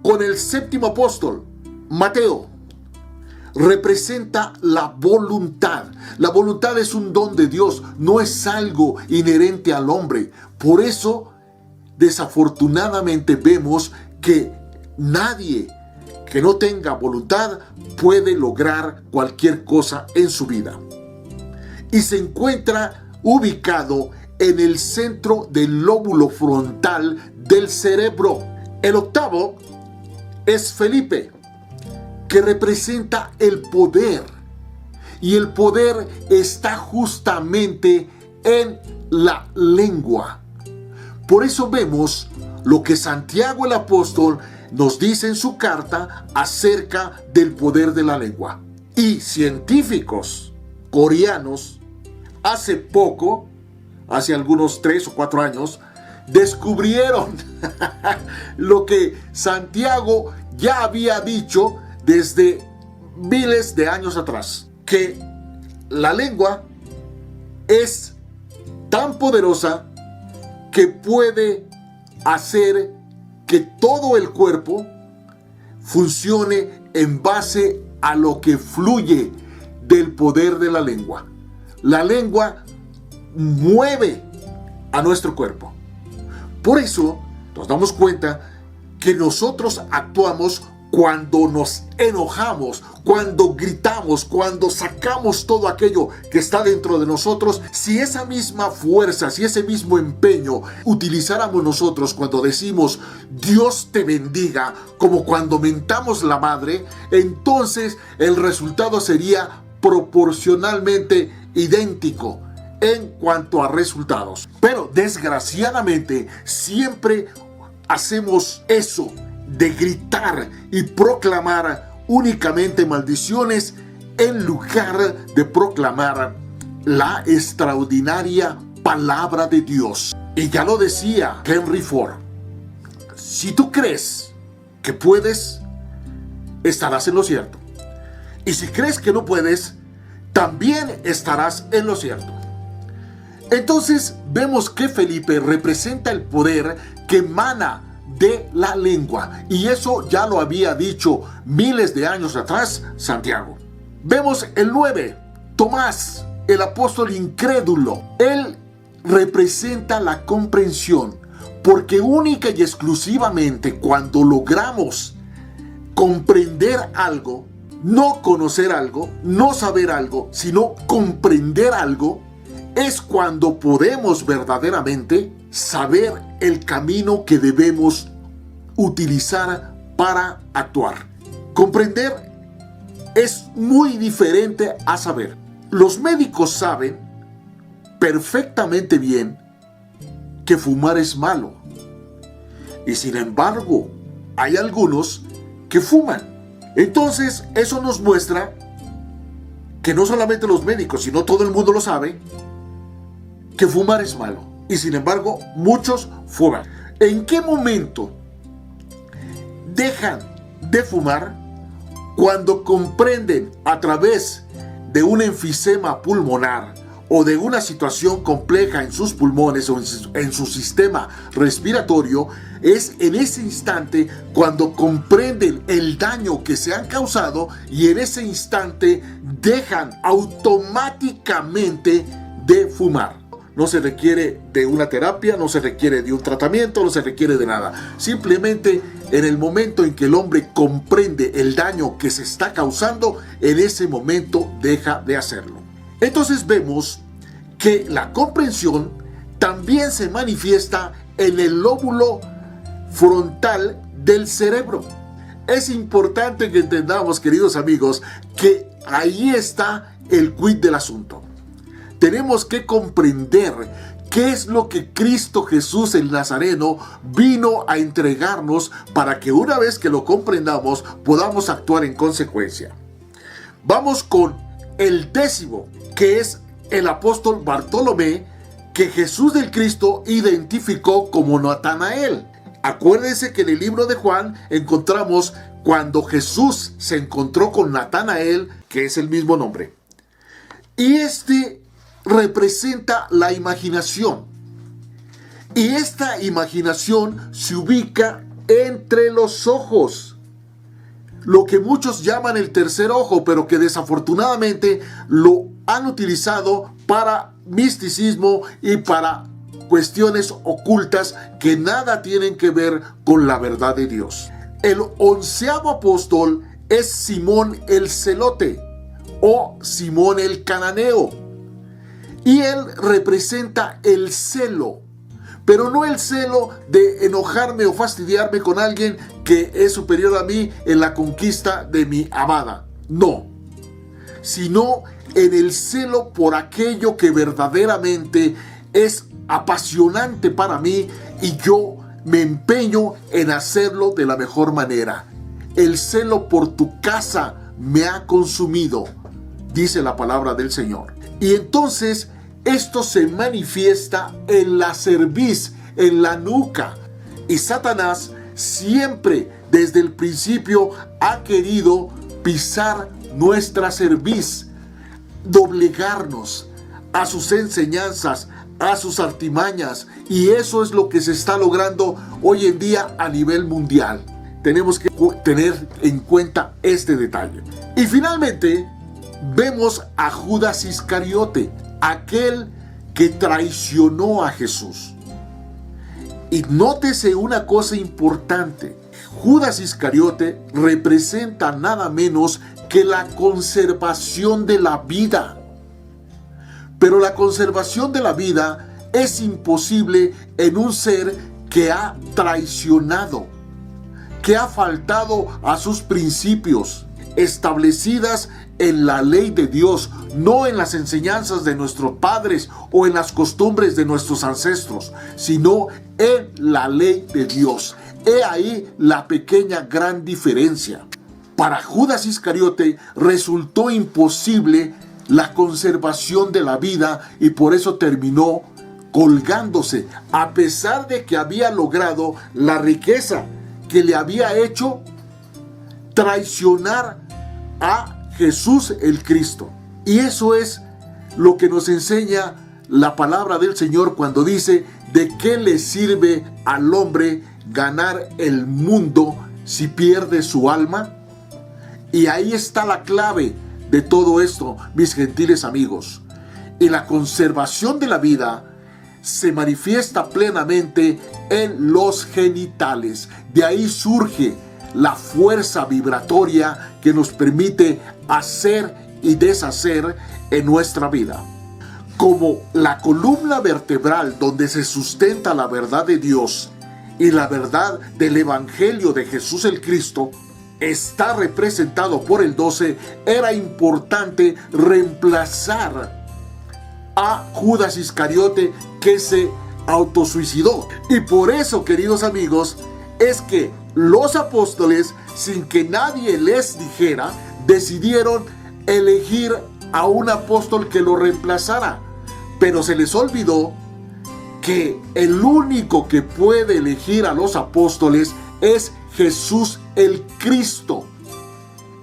con el séptimo apóstol, Mateo, representa la voluntad. La voluntad es un don de Dios, no es algo inherente al hombre. Por eso, desafortunadamente vemos que nadie que no tenga voluntad puede lograr cualquier cosa en su vida. Y se encuentra ubicado en el centro del lóbulo frontal del cerebro. El octavo es Felipe, que representa el poder. Y el poder está justamente en la lengua. Por eso vemos lo que Santiago el apóstol nos dice en su carta acerca del poder de la lengua. Y científicos coreanos hace algunos 3 o 4 años, descubrieron lo que Santiago ya había dicho desde miles de años atrás, que la lengua es tan poderosa que puede hacer que todo el cuerpo funcione en base a lo que fluye del poder de la lengua. La lengua mueve a nuestro cuerpo. Por eso nos damos cuenta que nosotros actuamos cuando nos enojamos, cuando gritamos, cuando sacamos todo aquello que está dentro de nosotros. Si esa misma fuerza, si ese mismo empeño utilizáramos nosotros cuando decimos Dios te bendiga, como cuando mentamos la madre, entonces el resultado sería proporcionalmente idéntico en cuanto a resultados. Pero desgraciadamente siempre hacemos eso de gritar y proclamar únicamente maldiciones en lugar de proclamar la extraordinaria palabra de Dios. Y ya lo decía Henry Ford: si tú crees que puedes, estarás en lo cierto. Y si crees que no puedes, también estarás en lo cierto. Entonces vemos que Felipe representa el poder que emana de la lengua, y eso ya lo había dicho miles de años atrás Santiago. Vemos el 9, Tomás, el apóstol incrédulo. Él representa la comprensión, porque única y exclusivamente cuando logramos comprender algo, no conocer algo, no saber algo, sino comprender algo, es cuando podemos verdaderamente saber el camino que debemos utilizar para actuar. Comprender es muy diferente a saber. Los médicos saben perfectamente bien que fumar es malo. Y sin embargo, hay algunos que fuman. Entonces, eso nos muestra que no solamente los médicos, sino todo el mundo lo sabe, que fumar es malo. Y sin embargo, muchos fuman. ¿En qué momento dejan de fumar? Cuando comprenden a través de un enfisema pulmonar o de una situación compleja en sus pulmones o en su sistema respiratorio. Es en ese instante cuando comprenden el daño que se han causado, y en ese instante dejan automáticamente de fumar. No se requiere de una terapia, no se requiere de un tratamiento, no se requiere de nada. Simplemente en el momento en que el hombre comprende el daño que se está causando, en ese momento deja de hacerlo. Entonces vemos que la comprensión también se manifiesta en el lóbulo frontal del cerebro. Es importante que entendamos, queridos amigos, que ahí está el quid del asunto. Tenemos que comprender qué es lo que Cristo Jesús el Nazareno vino a entregarnos, para que una vez que lo comprendamos podamos actuar en consecuencia. Vamos con el 10º, que es el apóstol Bartolomé, que Jesús del Cristo identificó como Natanael. Acuérdense que en el libro de Juan encontramos cuando Jesús se encontró con Natanael, que es el mismo nombre. Y este representa la imaginación. Y esta imaginación se ubica entre los ojos. Lo que muchos llaman el tercer ojo, pero que desafortunadamente lo han utilizado para misticismo y para cuestiones ocultas que nada tienen que ver con la verdad de Dios. El 11º apóstol es Simón el Celote o Simón el Cananeo, y él representa el celo, pero no el celo de enojarme o fastidiarme con alguien que es superior a mí en la conquista de mi amada, no, sino en el celo por aquello que verdaderamente es apasionante para mí y yo me empeño en hacerlo de la mejor manera. El celo por tu casa me ha consumido, dice la palabra del Señor. Y entonces esto se manifiesta en la cerviz, en la nuca. Y Satanás siempre desde el principio ha querido pisar nuestra cerviz, doblegarnos a sus enseñanzas, a sus artimañas, y eso es lo que se está logrando hoy en día a nivel mundial. Tenemos que tener en cuenta este detalle. Y finalmente vemos a Judas Iscariote, aquel que traicionó a Jesús. Y nótese una cosa importante: Judas Iscariote representa nada menos que la conservación de la vida. Pero la conservación de la vida es imposible en un ser que ha traicionado, que ha faltado a sus principios establecidas en la ley de Dios, no en las enseñanzas de nuestros padres o en las costumbres de nuestros ancestros, sino en la ley de Dios. He ahí la pequeña gran diferencia. Para Judas Iscariote resultó imposible la conservación de la vida y por eso terminó colgándose, a pesar de que había logrado la riqueza que le había hecho traicionar a Jesús el Cristo. Y eso es lo que nos enseña la palabra del Señor cuando dice: ¿de qué le sirve al hombre ganar el mundo si pierde su alma? Y ahí está la clave de todo esto, mis gentiles amigos. Y la conservación de la vida se manifiesta plenamente en los genitales. De ahí surge la fuerza vibratoria que nos permite hacer y deshacer en nuestra vida. Como la columna vertebral donde se sustenta la verdad de Dios y la verdad del Evangelio de Jesús el Cristo está representado por el 12, era importante reemplazar a Judas Iscariote, que se autosuicidó. Y por eso, queridos amigos, es que los apóstoles, sin que nadie les dijera, decidieron elegir a un apóstol que lo reemplazara. Pero se les olvidó que el único que puede elegir a los apóstoles es Jesús el Cristo.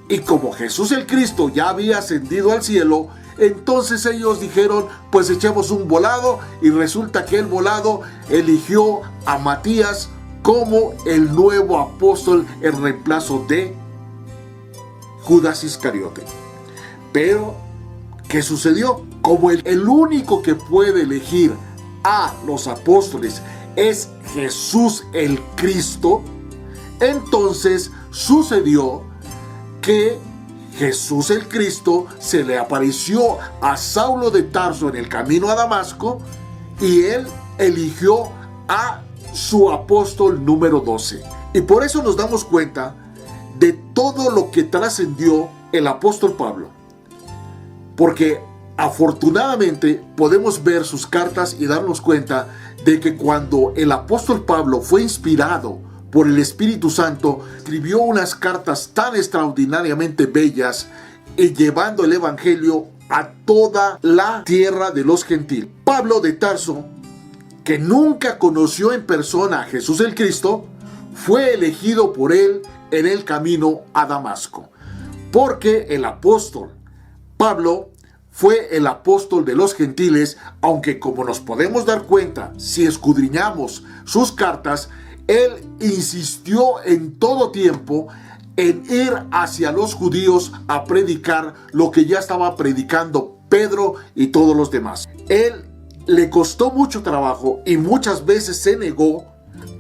Y como Jesús el Cristo ya había ascendido al cielo, entonces ellos dijeron: pues echemos un volado, y resulta que el volado eligió a Matías como el nuevo apóstol en reemplazo de Judas Iscariote. Pero, ¿qué sucedió? Como el único que puede elegir a los apóstoles es Jesús el Cristo, entonces sucedió que Jesús el Cristo se le apareció a Saulo de Tarso en el camino a Damasco, y él eligió a su apóstol número 12. Y por eso nos damos cuenta de todo lo que trascendió el apóstol Pablo, porque afortunadamente podemos ver sus cartas y darnos cuenta de que cuando el apóstol Pablo fue inspirado por el Espíritu Santo, escribió unas cartas tan extraordinariamente bellas y llevando el Evangelio a toda la tierra de los gentiles. Pablo de Tarso, que nunca conoció en persona a Jesús el Cristo, fue elegido por él en el camino a Damasco, porque el apóstol Pablo fue el apóstol de los gentiles, aunque, como nos podemos dar cuenta si escudriñamos sus cartas, Él insistió en todo tiempo en ir hacia los judíos a predicar lo que ya estaba predicando Pedro y todos los demás. Él le costó mucho trabajo y muchas veces se negó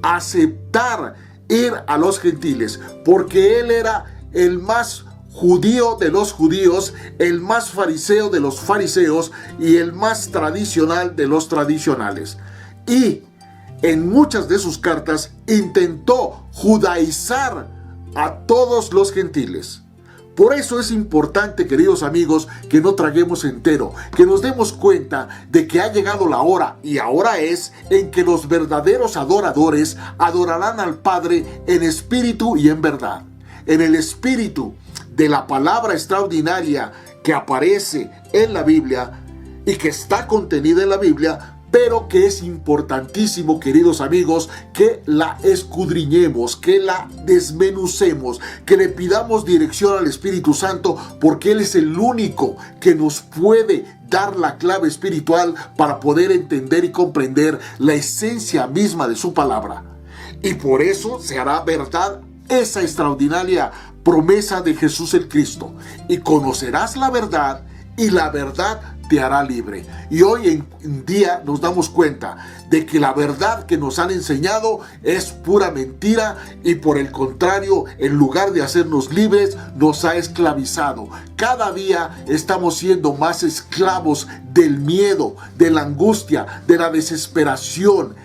a aceptar ir a los gentiles, porque él era el más judío de los judíos, el más fariseo de los fariseos y el más tradicional de los tradicionales. Y en muchas de sus cartas intentó judaizar a todos los gentiles. Por eso es importante, queridos amigos, que no traguemos entero, que nos demos cuenta de que ha llegado la hora, y ahora es, en que los verdaderos adoradores adorarán al Padre en espíritu y en verdad. En el espíritu de la palabra extraordinaria que aparece en la Biblia y que está contenida en la Biblia, pero que es importantísimo, queridos amigos, que la escudriñemos, que la desmenucemos, que le pidamos dirección al Espíritu Santo, porque Él es el único que nos puede dar la clave espiritual para poder entender y comprender la esencia misma de su palabra. Y por eso se hará verdad esa extraordinaria promesa de Jesús el Cristo. Y conocerás la verdad, y la verdad te hará libre. Y hoy en día nos damos cuenta de que la verdad que nos han enseñado es pura mentira, y por el contrario, en lugar de hacernos libres, nos ha esclavizado. Cada día estamos siendo más esclavos del miedo, de la angustia, de la desesperación.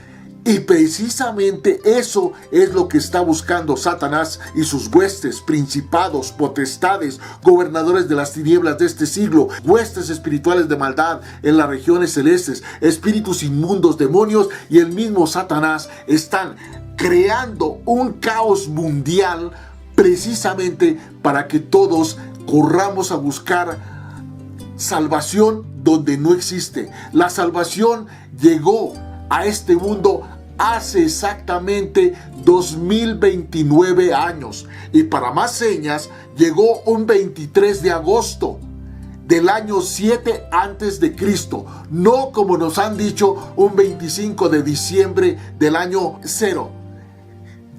Y precisamente eso es lo que está buscando Satanás y sus huestes, principados, potestades, gobernadores de las tinieblas de este siglo, huestes espirituales de maldad en las regiones celestes, espíritus inmundos, demonios y el mismo Satanás están creando un caos mundial precisamente para que todos corramos a buscar salvación donde no existe. La salvación llegó a este mundo hace exactamente 2029 años, y para más señas llegó un 23 de agosto del año 7 antes de Cristo, no como nos han dicho un 25 de diciembre del año 0.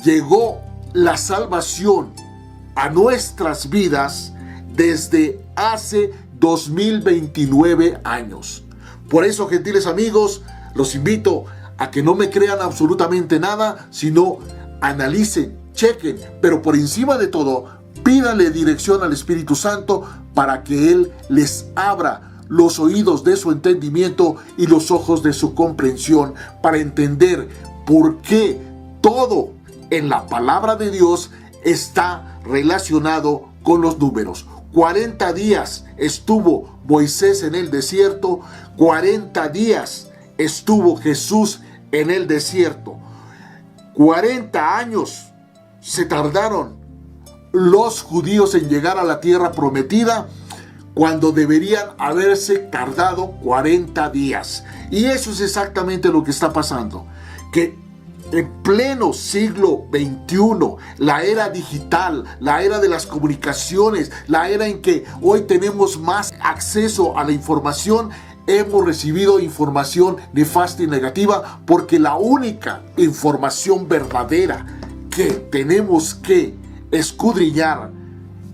Llegó la salvación a nuestras vidas desde hace 2029 años. Por eso, gentiles amigos, los invito a que no me crean absolutamente nada, sino analicen, chequen, pero por encima de todo, pídanle dirección al Espíritu Santo para que Él les abra los oídos de su entendimiento y los ojos de su comprensión, para entender por qué todo en la palabra de Dios está relacionado con los números. 40 días estuvo Moisés en el desierto, 40 días estuvo Jesús en el desierto. 40 años se tardaron los judíos en llegar a la tierra prometida, cuando deberían haberse tardado 40 días. Y eso es exactamente lo que está pasando, que en pleno siglo XXI, la era digital, la era de las comunicaciones, la era en que hoy tenemos más acceso a la información, hemos recibido información nefasta y negativa, porque la única información verdadera que tenemos que escudriñar,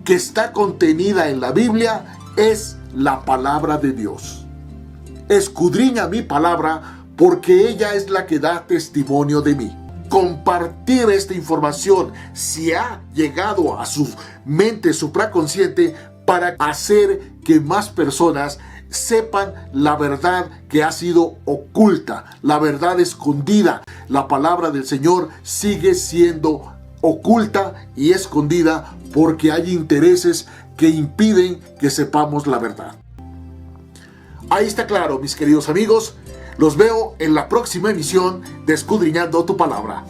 que está contenida en la Biblia, es la palabra de Dios. Escudriña mi palabra, porque ella es la que da testimonio de mí. Compartir esta información si ha llegado a su mente supraconsciente, para hacer que más personas sepan la verdad que ha sido oculta, la verdad escondida. La palabra del Señor sigue siendo oculta y escondida porque hay intereses que impiden que sepamos la verdad. Ahí está claro, mis queridos amigos. Los veo en la próxima emisión de Escudriñando tu Palabra.